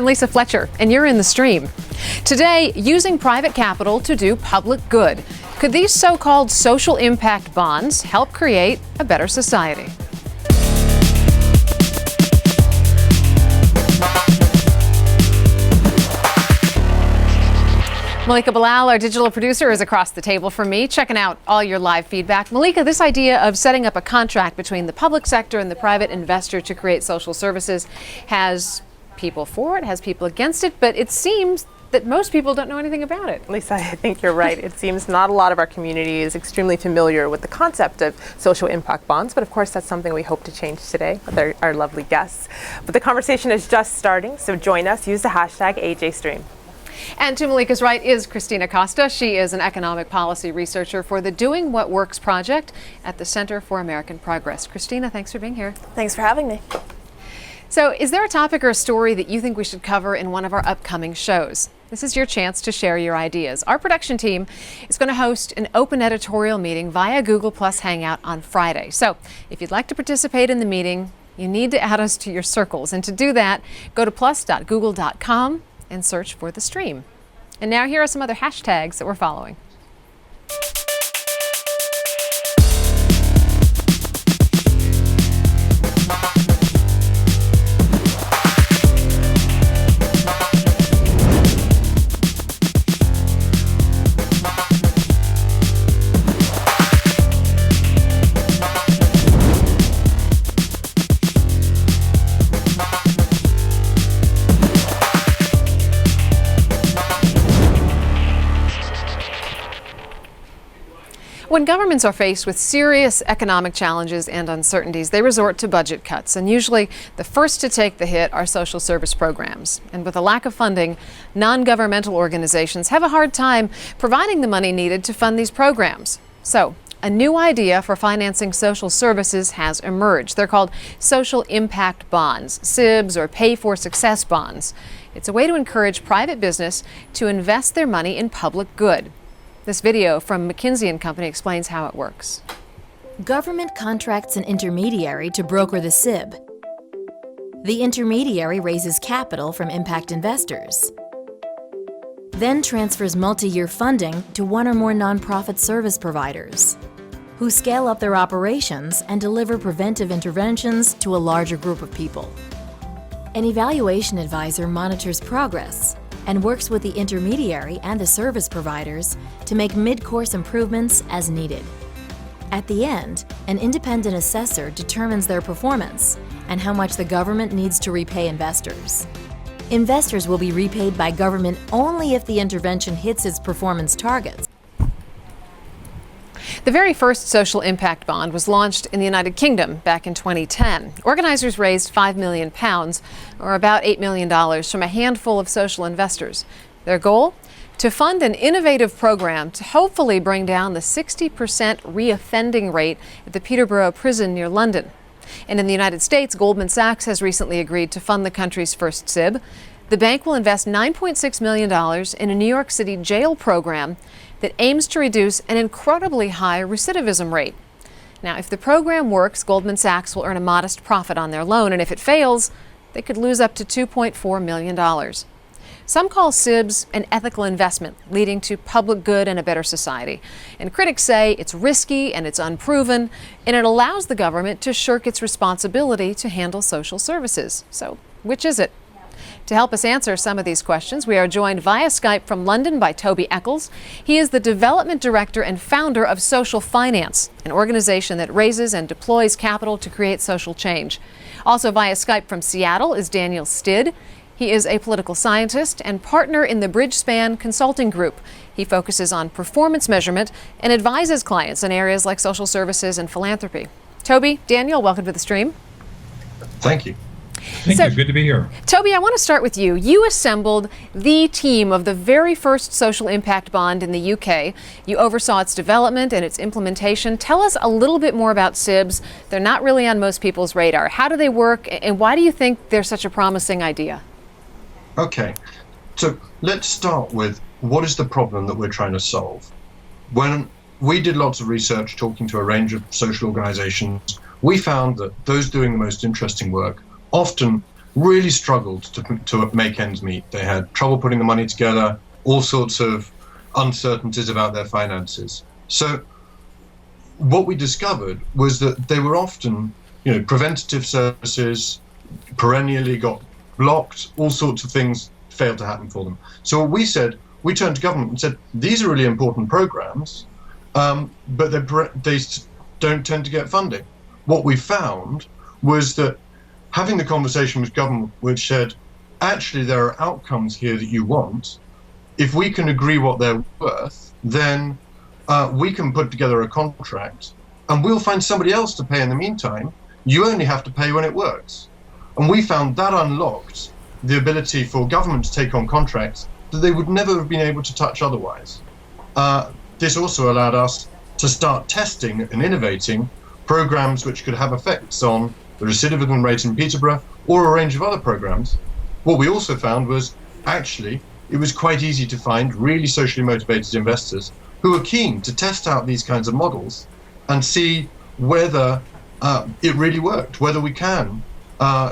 Lisa Fletcher, and you're in the stream. Today, using private capital to do public good. Could these so-called social impact bonds help create a better society? Malika Bilal, our digital producer, is across the table from me, checking out all your live feedback. Malika, this idea of setting up a contract between the public sector and the private investor to create social services has people for it, has people against it, but it seems that most people don't know anything about it. Lisa, I think you're right. It seems not a lot of our community is extremely familiar with the concept of social impact bonds, but of course that's something we hope to change today with our lovely guests. But the conversation is just starting, so join us. Use the hashtag AJStream. And to Malika's right is Christina Costa. She is an economic policy researcher for the Doing What Works project at the Center for American Progress. Christina, thanks for being here. Thanks for having me. So, is there a topic or a story that you think we should cover in one of our upcoming shows? This is your chance to share your ideas. Our production team is going to host an open editorial meeting via Google Plus Hangout on Friday. So, if you'd like to participate in the meeting, you need to add us to your circles. And to do that, go to plus.google.com and search for the stream. And now here are some other hashtags that we're following. When governments are faced with serious economic challenges and uncertainties, they resort to budget cuts. And usually the first to take the hit are social service programs. And with a lack of funding, non-governmental organizations have a hard time providing the money needed to fund these programs. So a new idea for financing social services has emerged. They're called social impact bonds, SIBs, or pay for success bonds. It's a way to encourage private business to invest their money in public good. This video from McKinsey & Company explains how it works. Government contracts an intermediary to broker the SIB. The intermediary raises capital from impact investors, then transfers multi-year funding to one or more nonprofit service providers, who scale up their operations and deliver preventive interventions to a larger group of people. An evaluation advisor monitors progress and works with the intermediary and the service providers to make mid-course improvements as needed. At the end, an independent assessor determines their performance and how much the government needs to repay investors. Investors will be repaid by government only if the intervention hits its performance targets. The very first social impact bond was launched in the United Kingdom back in 2010. Organizers raised £5 million, or about $8 million, from a handful of social investors. Their goal? To fund an innovative program to hopefully bring down the 60% reoffending rate at the Peterborough prison near London. And in the United States, Goldman Sachs has recently agreed to fund the country's first SIB. The bank will invest $9.6 million in a New York City jail program that aims to reduce an incredibly high recidivism rate. Now, if the program works, Goldman Sachs will earn a modest profit on their loan, and if it fails, they could lose up to $2.4 million. Some call SIBs an ethical investment, leading to public good and a better society. And critics say it's risky and it's unproven, and it allows the government to shirk its responsibility to handle social services. So, which is it? To help us answer some of these questions, we are joined via Skype from London by Toby Eccles. He is the development director and founder of Social Finance, an organization that raises and deploys capital to create social change. Also via Skype from Seattle is Daniel Stid. He is a political scientist and partner in the Bridgespan Consulting Group. He focuses on performance measurement and advises clients in areas like social services and philanthropy. Toby, Daniel, welcome to the stream. Thank you. Thank you. Good to be here. Toby, I want to start with you. You assembled the team of the very first social impact bond in the UK. You oversaw its development and its implementation. Tell us a little bit more about SIBs. They're not really on most people's radar. How do they work, and why do you think they're such a promising idea? Okay, so let's start with what is the problem that we're trying to solve? When we did lots of research talking to a range of social organizations, we found that those doing the most interesting work often really struggled to make ends meet. They had trouble putting the money together, all sorts of uncertainties about their finances. So what we discovered was that they were often, preventative services perennially got blocked, all sorts of things failed to happen for them. So what we said, we turned to government and said, these are really important programs, but they don't tend to get funding. What we found was that having the conversation with government, which said, actually, there are outcomes here that you want. If we can agree what they're worth, then we can put together a contract and we'll find somebody else to pay in the meantime. You only have to pay when it works. And we found that unlocked the ability for government to take on contracts that they would never have been able to touch otherwise. This also allowed us to start testing and innovating programs which could have effects on the recidivism rate in Peterborough or a range of other programs. What we also found was actually it was quite easy to find really socially motivated investors who are keen to test out these kinds of models and see whether it really worked, whether we can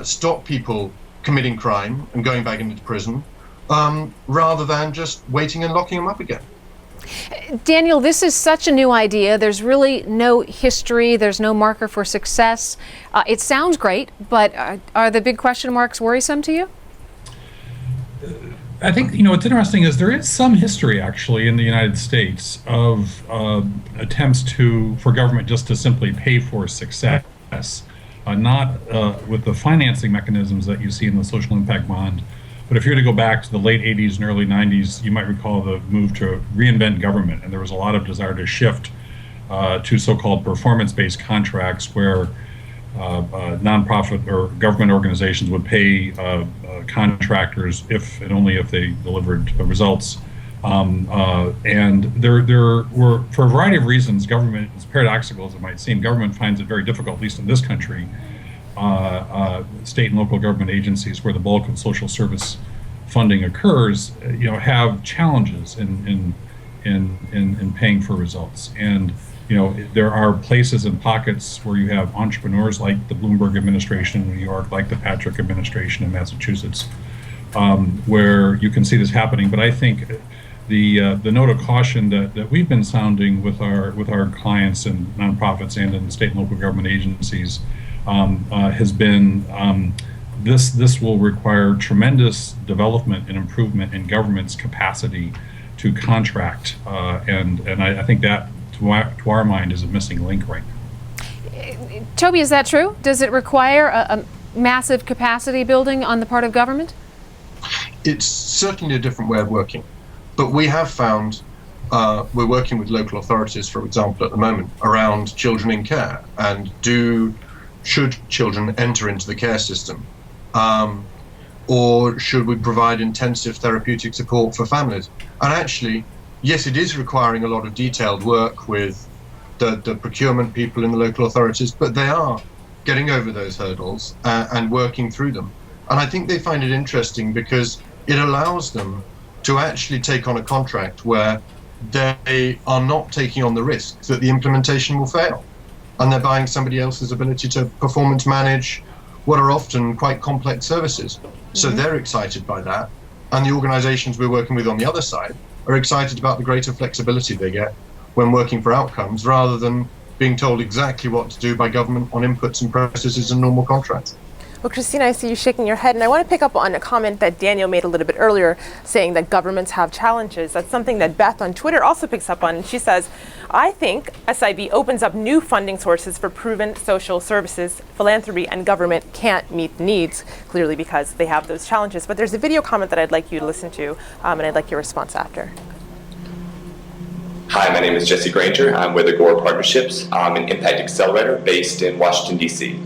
stop people committing crime and going back into prison rather than just waiting and locking them up again. Daniel, this is such a new idea. There's really no history. There's no marker for success. It sounds great, but are the big question marks worrisome to you? I think, what's interesting is there is some history actually in the United States of attempts for government just to simply pay for success, not with the financing mechanisms that you see in the social impact bond. But if you were to go back to the late 80s and early 90s, you might recall the move to reinvent government, and there was a lot of desire to shift to so-called performance-based contracts where nonprofit or government organizations would pay contractors if and only if they delivered results. And there were, for a variety of reasons, government, as paradoxical as it might seem, government finds it very difficult, at least in this country, state and local government agencies where the bulk of social service funding occurs, have challenges in paying for results. And there are places and pockets where you have entrepreneurs like the Bloomberg administration in New York, like the Patrick administration in Massachusetts, where you can see this happening. But I think the note of caution that we've been sounding with our clients and nonprofits and in state and local government agencies has been this will require tremendous development and improvement in government's capacity to contract, and I think that to our mind is a missing link right now. Toby, is that true? Does it require a massive capacity building on the part of government? It's certainly a different way of working, but we have found we're working with local authorities, for example, at the moment around children in care and should children enter into the care system, or should we provide intensive therapeutic support for families? And actually, yes, it is requiring a lot of detailed work with the procurement people in the local authorities, but they are getting over those hurdles and working through them. And I think they find it interesting because it allows them to actually take on a contract where they are not taking on the risk that the implementation will fail. And they're buying somebody else's ability to performance manage what are often quite complex services. So they're excited by that. And the organizations we're working with on the other side are excited about the greater flexibility they get when working for outcomes rather than being told exactly what to do by government on inputs and processes and normal contracts. Well, Christina, I see you shaking your head, and I want to pick up on a comment that Daniel made a little bit earlier, saying that governments have challenges. That's something that Beth on Twitter also picks up on, and she says, I think SIB opens up new funding sources for proven social services. Philanthropy and government can't meet needs, clearly because they have those challenges. But there's a video comment that I'd like you to listen to, and I'd like your response after. Hi, my name is Jesse Granger. I'm with Agora Partnerships, an impact accelerator based in Washington, D.C.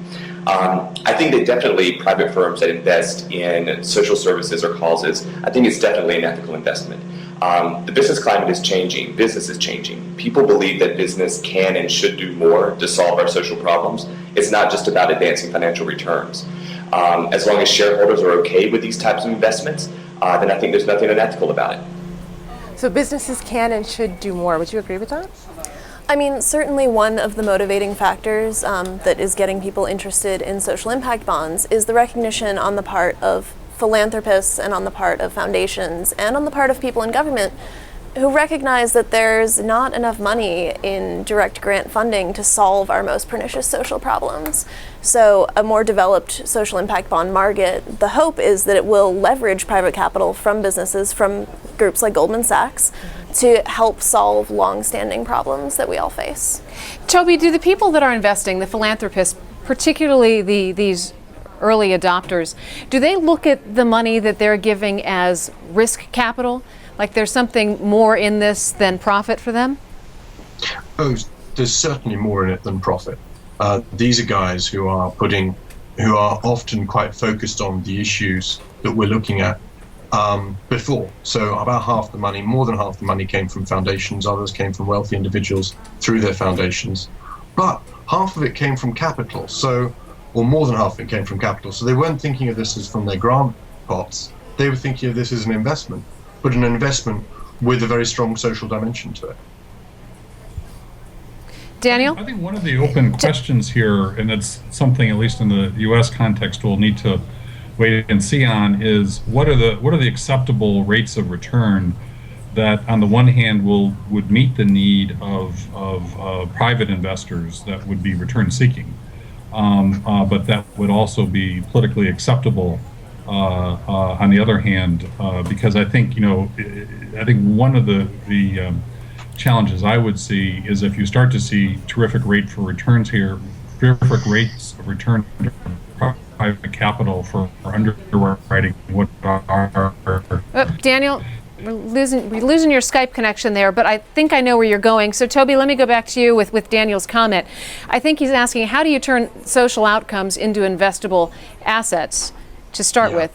I think that definitely private firms that invest in social services or causes, I think it's definitely an ethical investment. The business climate is changing. Business is changing. People believe that business can and should do more to solve our social problems. It's not just about advancing financial returns. As long as shareholders are okay with these types of investments, then I think there's nothing unethical about it. So businesses can and should do more. Would you agree with that? I mean, certainly one of the motivating factors that is getting people interested in social impact bonds is the recognition on the part of philanthropists and on the part of foundations and on the part of people in government who recognize that there's not enough money in direct grant funding to solve our most pernicious social problems. So a more developed social impact bond market, the hope is that it will leverage private capital from businesses, from groups like Goldman Sachs, to help solve long-standing problems that we all face. Toby, do the people that are investing, the philanthropists, particularly these early adopters, do they look at the money that they're giving as risk capital? Like there's something more in this than profit for them? Oh, there's certainly more in it than profit. These are guys who are often quite focused on the issues that we're looking at before. So about half the money, more than half the money came from foundations, others came from wealthy individuals through their foundations. But half of it came from capital, or more than half of it came from capital. So they weren't thinking of this as from their grant pots, they were thinking of this as an investment, but an investment with a very strong social dimension to it. Daniel? I think one of the open questions here, and it's something at least in the U.S. context we'll need to wait and see on, is what are the acceptable rates of return that, on the one hand, would meet the need of private investors that would be return seeking, but that would also be politically acceptable. On the other hand, because I think one of the challenges I would see is if you start to see terrific rates of return to private capital for underwriting what are. Daniel, we're losing your Skype connection there, but I think I know where you're going. So Toby, let me go back to you with Daniel's comment. I think he's asking, how do you turn social outcomes into investable assets to start with?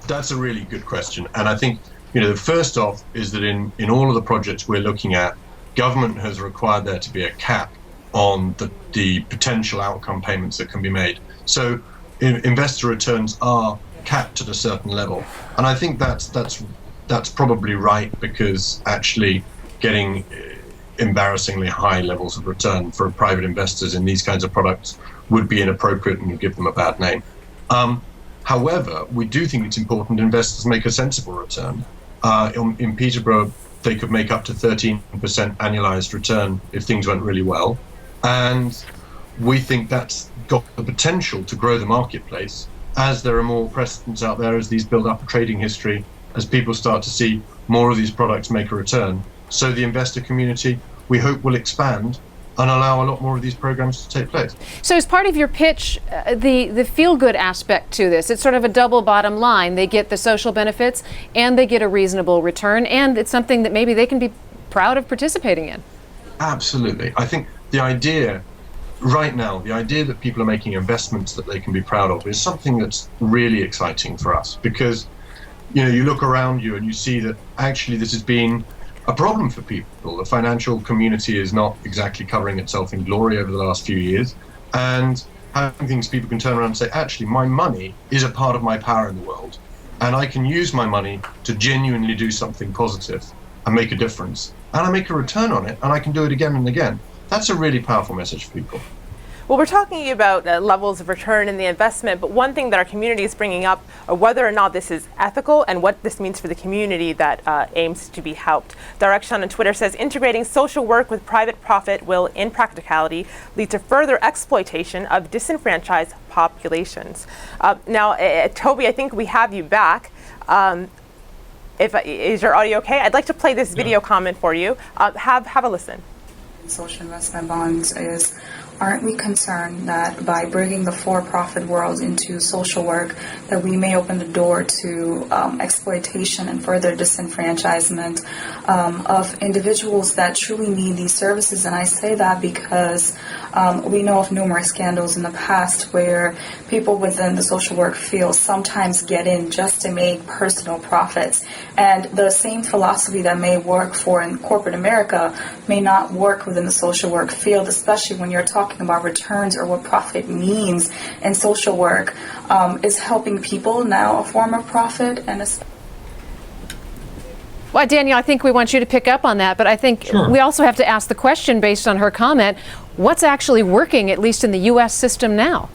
That's a really good question. And I think, the first off is that in all of the projects we're looking at, government has required there to be a cap on the potential outcome payments that can be made. So investor returns are capped at a certain level. And I think that's probably right, because actually getting embarrassingly high levels of return for private investors in these kinds of products would be inappropriate and would give them a bad name. However, we do think it's important investors make a sensible return. In Peterborough, they could make up to 13% annualized return if things went really well. And we think that's got the potential to grow the marketplace as there are more precedents out there, as these build up a trading history, as people start to see more of these products make a return. So the investor community, we hope, will expand and allow a lot more of these programs to take place. So as part of your pitch, the feel-good aspect to this, it's sort of a double bottom line. They get the social benefits and they get a reasonable return, and it's something that maybe they can be proud of participating in. Absolutely. I think the idea right now, the idea that people are making investments that they can be proud of is something that's really exciting for us, because you look around you and you see that actually this has been a problem for people. The financial community is not exactly covering itself in glory over the last few years, and having things people can turn around and say, actually, my money is a part of my power in the world, and I can use my money to genuinely do something positive and make a difference, and I make a return on it, and I can do it again and again. That's a really powerful message for people. Well, we're talking about levels of return in the investment, but one thing that our community is bringing up are whether or not this is ethical and what this means for the community that aims to be helped. Direction on Twitter says, integrating social work with private profit will, in practicality, lead to further exploitation of disenfranchised populations. Now, Toby, I think we have you back. Is your audio okay? I'd like to play this video comment for you. Have a listen. Social investment bonds is, aren't we concerned that by bringing the for-profit world into social work, that we may open the door to exploitation and further disenfranchisement of individuals that truly need these services? And I say that because we know of numerous scandals in the past where people within the social work field sometimes get in just to make personal profits. And the same philosophy that may work in corporate America may not work within the social work field, especially when you're talking about returns or what profit means in social work. Is helping people now a form of profit? And Well, Danielle, I think we want you to pick up on that, but I think Sure. we also have to ask the question based on her comment, what's actually working, at least in the U.S. system now?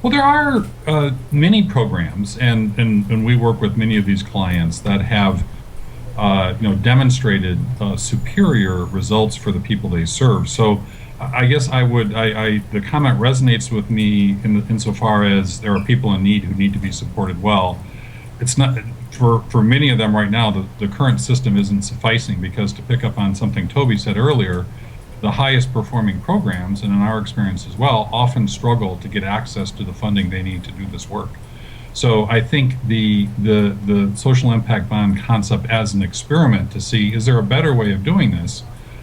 Well, there are many programs, and we work with many of these clients that have demonstrated superior results for the people they serve. So I guess the comment resonates with me insofar as there are people in need who need to be supported well. It's not, for many of them right now, the current system isn't sufficing, because, to pick up on something Toby said earlier, the highest performing programs, and in our experience as well, often struggle to get access to the funding they need to do this work. So I think the social impact bond concept as an experiment to see, is there a better way of doing this,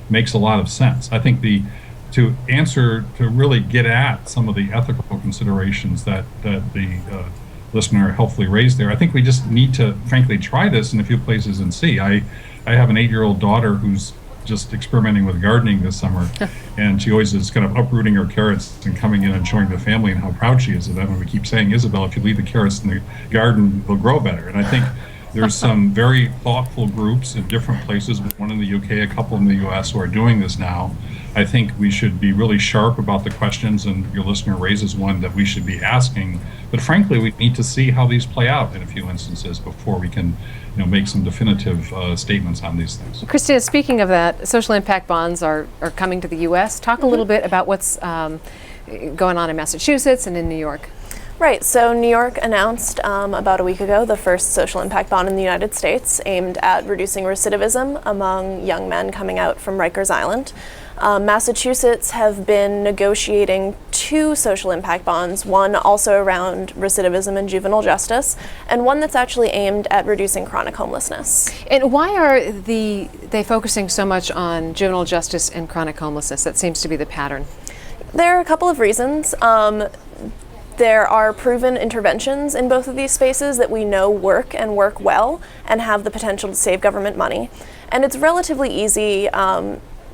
makes a lot of sense. I think to really get at some of the ethical considerations that the listener helpfully raised there, I think we just need to frankly try this in a few places and see. I have an 8-year-old daughter who's just experimenting with gardening this summer, and she always is kind of uprooting her carrots and coming in and showing the family and how proud she is of them. And we keep saying, Isabel, if you leave the carrots in the garden, they'll grow better. And I think there's some very thoughtful groups in different places, one in the UK, a couple in the US, who are doing this now. I think we should be really sharp about the questions, and your listener raises one that we should be asking. But frankly, we need to see how these play out in a few instances before we can make some definitive statements on these things. Christina, speaking of that, social impact bonds are coming to the U.S. Talk a little bit about what's going on in Massachusetts and in New York. Right, so New York announced about a week ago the first social impact bond in the United States aimed at reducing recidivism among young men coming out from Rikers Island. Massachusetts have been negotiating 2 social impact bonds, one also around recidivism and juvenile justice, and one that's actually aimed at reducing chronic homelessness. And why are they focusing so much on juvenile justice and chronic homelessness? That seems to be the pattern. There are a couple of reasons. There are proven interventions in both of these spaces that we know work and work well and have the potential to save government money. And it's relatively easy,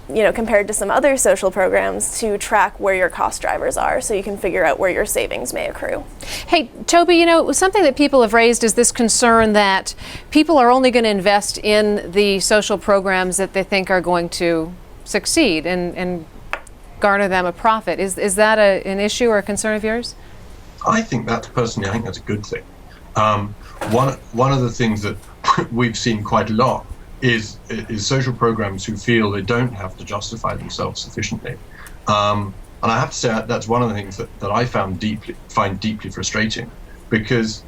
compared to some other social programs, to track where your cost drivers are, so you can figure out where your savings may accrue. Hey, Toby, something that people have raised is this concern that people are only going to invest in the social programs that they think are going to succeed and garner them a profit. Is that an issue or a concern of yours? I think that's a good thing. One of the things that we've seen quite a lot is social programs who feel they don't have to justify themselves sufficiently. And I have to say that's one of the things that I find deeply frustrating, because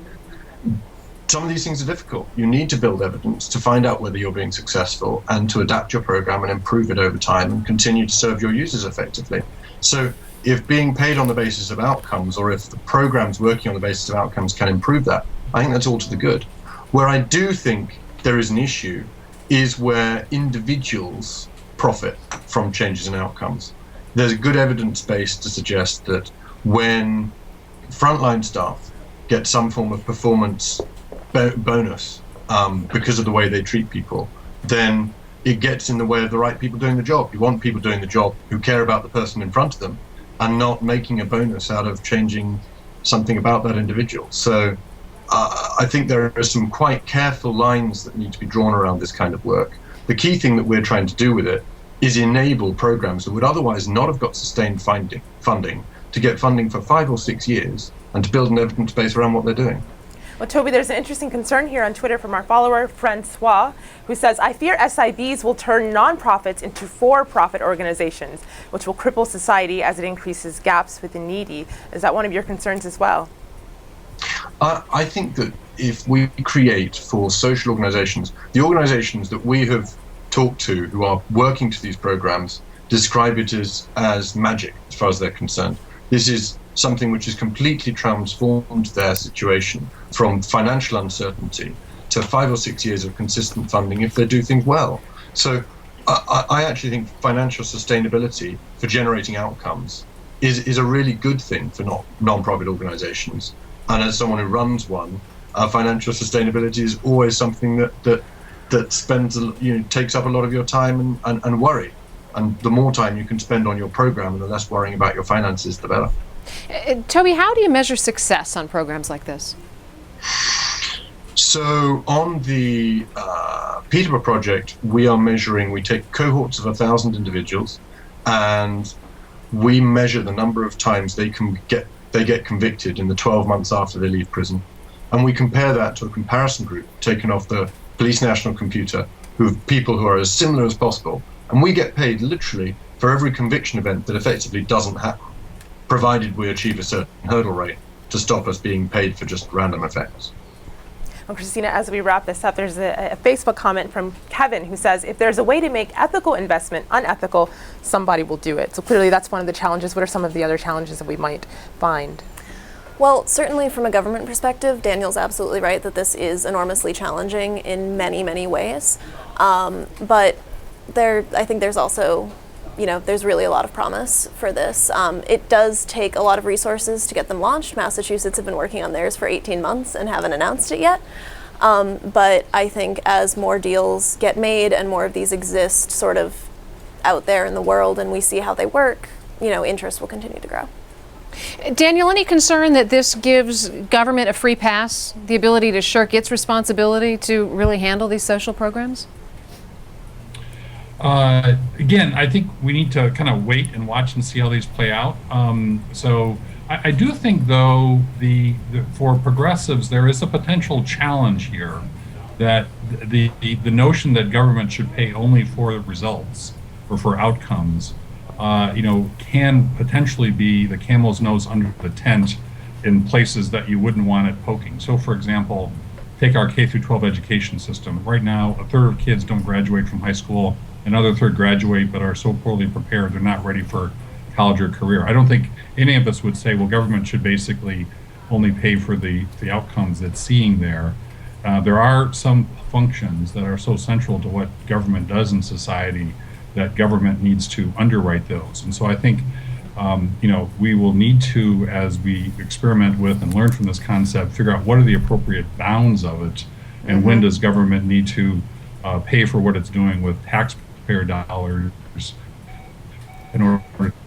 some of these things are difficult. You need to build evidence to find out whether you're being successful and to adapt your program and improve it over time and continue to serve your users effectively. So if being paid on the basis of outcomes, or if the programs working on the basis of outcomes can improve that, I think that's all to the good. Where I do think there is an issue is where individuals profit from changes in outcomes. There's a good evidence base to suggest that when frontline staff get some form of performance bonus because of the way they treat people, then it gets in the way of the right people doing the job. You want people doing the job who care about the person in front of them and not making a bonus out of changing something about that individual. So I think there are some quite careful lines that need to be drawn around this kind of work. The key thing that we're trying to do with it is enable programs that would otherwise not have got sustained funding to get funding for 5 or 6 years and to build an evidence base around what they're doing. Well, Toby, there's an interesting concern here on Twitter from our follower, Francois, who says, I fear SIBs will turn nonprofits into for-profit organizations, which will cripple society as it increases gaps with the needy. Is that one of your concerns as well? I think that if we create for social organizations, the organizations that we have talked to who are working to these programs describe it as magic as far as they're concerned. This is something which has completely transformed their situation from financial uncertainty to 5 or 6 years of consistent funding if they do things well. So I actually think financial sustainability for generating outcomes is a really good thing for non-profit organizations. And as someone who runs one, financial sustainability is always something that spends, takes up a lot of your time and worry. And the more time you can spend on your program and the less worrying about your finances, the better. Toby, how do you measure success on programs like this? So on the Peterborough project, we are measuring, we take cohorts of 1,000 individuals, and we measure the number of times they get convicted in the 12 months after they leave prison. And we compare that to a comparison group taken off the Police National Computer, people who are as similar as possible. And we get paid literally for every conviction event that effectively doesn't happen, provided we achieve a certain hurdle rate to stop us being paid for just random effects. Well, Christina, as we wrap this up, there's a Facebook comment from Kevin who says, if there's a way to make ethical investment unethical, somebody will do it. So clearly that's one of the challenges. What are some of the other challenges that we might find? Well, certainly from a government perspective, Daniel's absolutely right that this is enormously challenging in many, many ways. But I think there's also, there's really a lot of promise for this. It does take a lot of resources to get them launched. Massachusetts have been working on theirs for 18 months and haven't announced it yet. But I think as more deals get made and more of these exist sort of out there in the world and we see how they work, interest will continue to grow. Daniel, any concern that this gives government a free pass, the ability to shirk its responsibility to really handle these social programs? Again, I think we need to kind of wait and watch and see how these play out. So I do think, though, for progressives, there is a potential challenge here that the notion that government should pay only for the results or for outcomes can potentially be the camel's nose under the tent in places that you wouldn't want it poking. So, for example, take our K through 12 education system. Right now, a third of kids don't graduate from high school. Another third graduate but are so poorly prepared they're not ready for college or career. I don't think any of us would say, well, government should basically only pay for the outcomes it's seeing there. There are some functions that are so central to what government does in society that government needs to underwrite those. And so I think, we will need to, as we experiment with and learn from this concept, figure out what are the appropriate bounds of it, and when does government need to pay for what it's doing with taxpayer dollars in order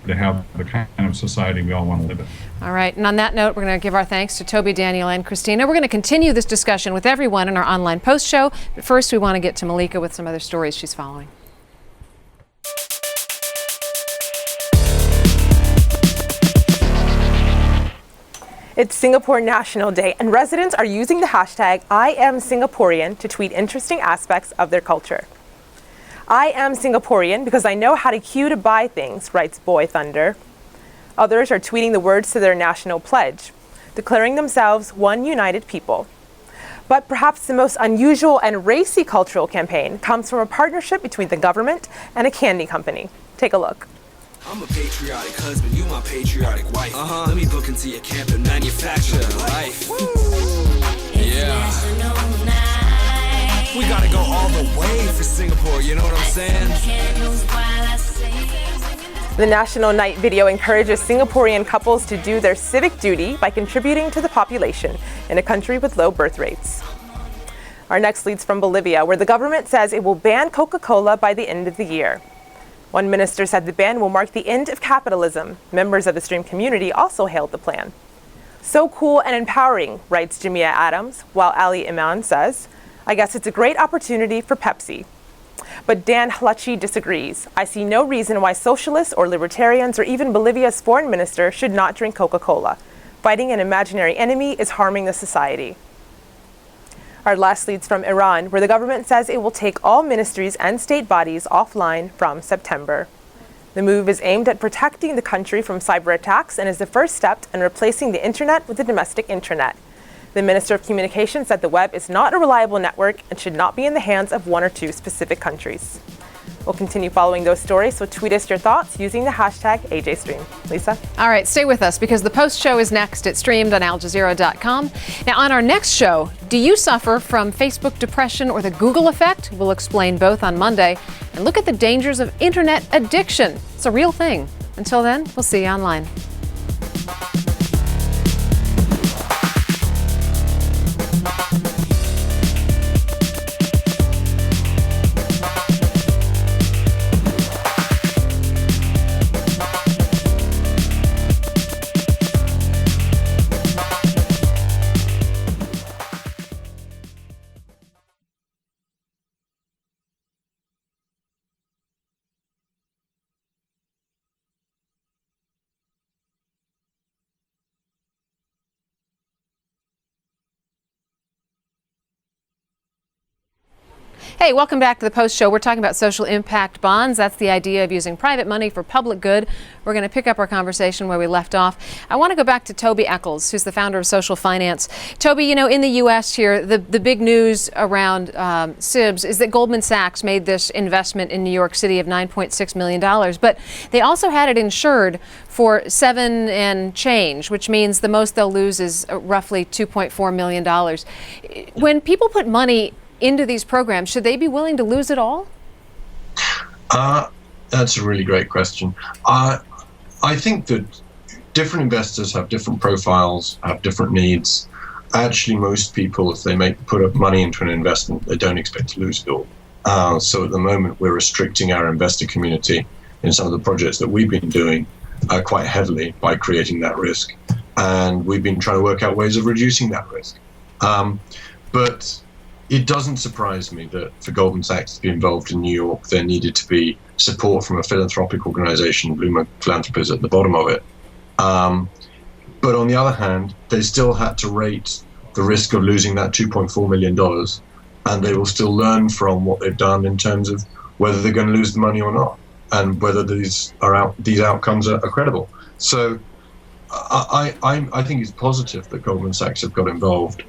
to have the kind of society we all want to live in. All right, and on that note, we're going to give our thanks to Toby, Daniel, and Christina. We're going to continue this discussion with everyone in our online post show, but first we want to get to Malika with some other stories she's following. It's Singapore National Day, and residents are using the hashtag #IamSingaporean to tweet interesting aspects of their culture. I am Singaporean because I know how to queue to buy things, writes Boy Thunder. Others are tweeting the words to their national pledge, declaring themselves one united people. But perhaps the most unusual and racy cultural campaign comes from a partnership between the government and a candy company. Take a look. I'm a patriotic husband, you my patriotic wife. Let me book into your camp and manufacture life. Yeah. We gotta go all the way for Singapore, you know what I'm saying? The National Night video encourages Singaporean couples to do their civic duty by contributing to the population in a country with low birth rates. Our next leads from Bolivia, where the government says it will ban Coca-Cola by the end of the year. One minister said the ban will mark the end of capitalism. Members of the stream community also hailed the plan. So cool and empowering, writes Jamia Adams, while Ali Iman says, I guess it's a great opportunity for Pepsi. But Dan Hlachi disagrees. I see no reason why socialists or libertarians or even Bolivia's foreign minister should not drink Coca-Cola. Fighting an imaginary enemy is harming the society. Our last leads from Iran, where the government says it will take all ministries and state bodies offline from September. The move is aimed at protecting the country from cyber attacks and is the first step in replacing the internet with the domestic intranet. The Minister of Communications said the web is not a reliable network and should not be in the hands of one or two specific countries. We'll continue following those stories, so tweet us your thoughts using the hashtag AJStream. Lisa? All right, stay with us because the post show is next. It's streamed on aljazeera.com. Now, on our next show, do you suffer from Facebook depression or the Google effect? We'll explain both on Monday and look at the dangers of internet addiction. It's a real thing. Until then, we'll see you online. Hey, welcome back to the Post Show. We're talking about social impact bonds. That's the idea of using private money for public good. We're going to pick up our conversation where we left off. I want to go back to Toby Eccles, who's the founder of Social Finance. Toby, you know, in the U.S. here, the big news around SIBs is that Goldman Sachs made this investment in New York City of $9.6 million, but they also had it insured for $7 and change, which means the most they'll lose is roughly $2.4 million. When people put money into these programs, should they be willing to lose it all? That's a really great question. I think that different investors have different profiles, have different needs. Actually, most people, if they put up money into an investment, they don't expect to lose it all. So at the moment, we're restricting our investor community in some of the projects that we've been doing quite heavily by creating that risk. And we've been trying to work out ways of reducing that risk. But it doesn't surprise me that for Goldman Sachs to be involved in New York, there needed to be support from a philanthropic organization, Bloomberg Philanthropies at the bottom of it. But on the other hand, they still had to rate the risk of losing that $2.4 million, and they will still learn from what they've done in terms of whether they're going to lose the money or not, and whether these outcomes are credible. So I think it's positive that Goldman Sachs have got involved.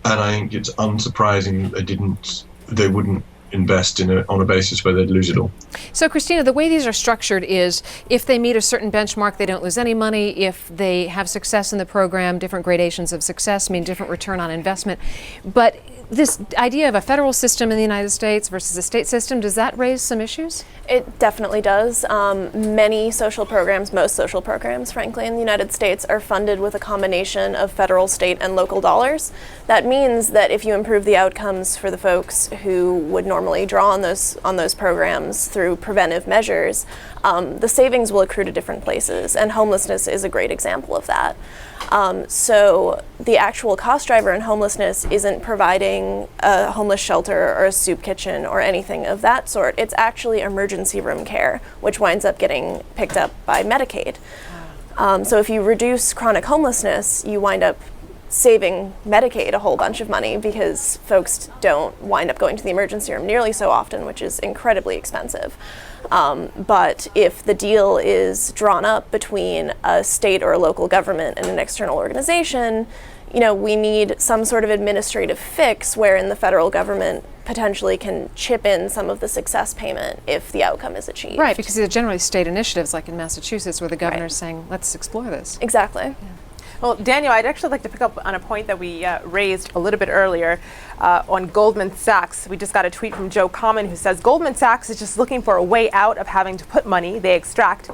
And I think it's unsurprising that they wouldn't invest on a basis where they'd lose it all. So, Christina, the way these are structured is if they meet a certain benchmark, they don't lose any money. If they have success in the program, different gradations of success mean different return on investment. But this idea of a federal system in the United States versus a state system, does that raise some issues? It definitely does. Many social programs, most social programs, frankly, in the United States are funded with a combination of federal, state, and local dollars. That means that if you improve the outcomes for the folks who would normally draw on those programs through preventive measures, the savings will accrue to different places, and homelessness is a great example of that. So the actual cost driver in homelessness isn't providing a homeless shelter or a soup kitchen or anything of that sort. It's actually emergency room care, which winds up getting picked up by Medicaid. So if you reduce chronic homelessness, you wind up saving Medicaid a whole bunch of money because folks don't wind up going to the emergency room nearly so often, which is incredibly expensive. But if the deal is drawn up between a state or a local government and an external organization, you know, we need some sort of administrative fix wherein the federal government potentially can chip in some of the success payment if the outcome is achieved. Right, because they're generally state initiatives like in Massachusetts where the governor's saying, let's explore this. Exactly. Yeah. Well, Daniel, I'd actually like to pick up on a point that we raised a little bit earlier on Goldman Sachs. We just got a tweet from Joe Common who says, Goldman Sachs is just looking for a way out of having to put money they extract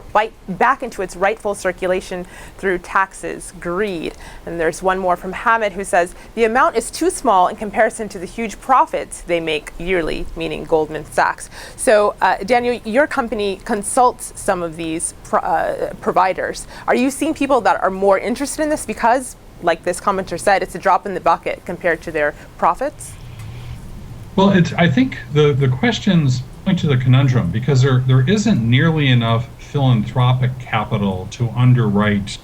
back into its rightful circulation through taxes, greed. And there's one more from Hamid who says, the amount is too small in comparison to the huge profits they make yearly, meaning Goldman Sachs. So, Daniel, your company consults some of these providers. Are you seeing people that are more interested in this because, like this commenter said, it's a drop in the bucket compared to their profits? Well, I think the questions point to the conundrum because there isn't nearly enough philanthropic capital to underwrite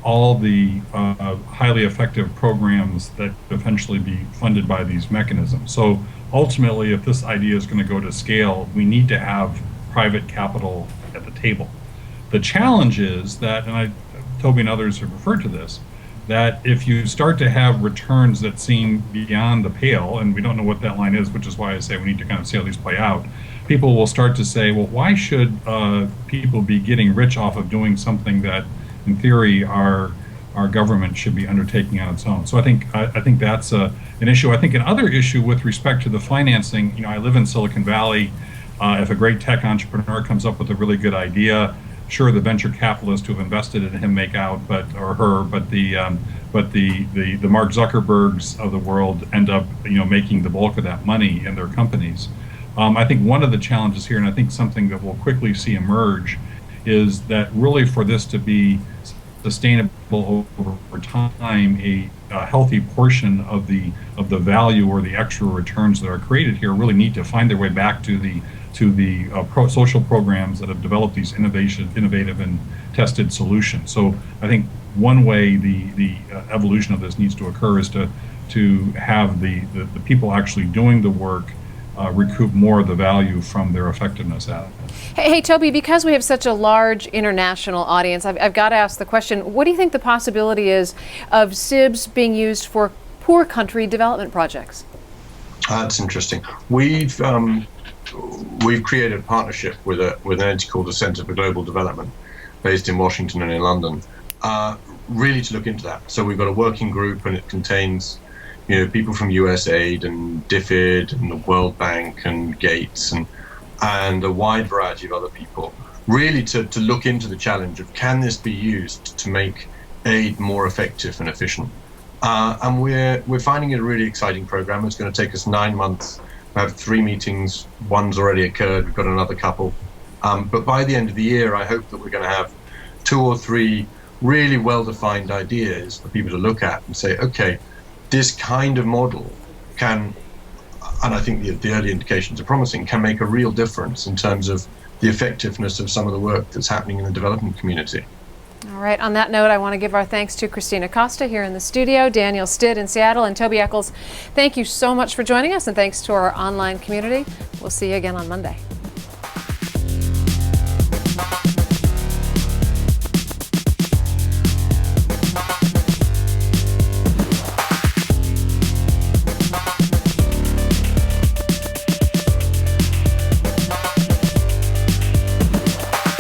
all the highly effective programs that eventually be funded by these mechanisms. So ultimately, if this idea is going to go to scale, we need to have private capital at the table. The challenge is that, and Toby and others have referred to this, that if you start to have returns that seem beyond the pale, and we don't know what that line is, which is why I say we need to kind of see how these play out, people will start to say, well, why should people be getting rich off of doing something that, in theory, our government should be undertaking on its own? So I think that's an issue. I think another issue with respect to the financing, you know, I live in Silicon Valley. If a great tech entrepreneur comes up with a really good idea, sure, the venture capitalists who have invested in him make out, but the Mark Zuckerbergs of the world end up, you know, making the bulk of that money in their companies. I think one of the challenges here, and I think something that we'll quickly see emerge, is that really for this to be sustainable over time, a healthy portion of the value or the extra returns that are created here really need to find their way back to the social programs that have developed these innovative and tested solutions. So I think one way the evolution of this needs to occur is to have the people actually doing the work recoup more of the value from their effectiveness at it. Hey, Toby, because we have such a large international audience, I've got to ask the question, what do you think the possibility is of SIBs being used for poor country development projects? That's interesting. We've created a partnership with an entity called the Center for Global Development, based in Washington and in London, really to look into that. So we've got a working group, and it contains, people from USAID and DFID and the World Bank and Gates and a wide variety of other people, really to look into the challenge of, can this be used to make aid more effective and efficient? And we're finding it a really exciting program. It's going to take us 9 months. We have 3 meetings. One's already occurred. We've got another couple. But by the end of the year, I hope that we're going to have 2 or 3 really well-defined ideas for people to look at and say, okay, this kind of model can, and I think the early indications are promising, can make a real difference in terms of the effectiveness of some of the work that's happening in the development community. All right, on that note, I want to give our thanks to Christina Costa here in the studio, Daniel Stitt in Seattle, and Toby Eccles. Thank you so much for joining us, and thanks to our online community. We'll see you again on Monday.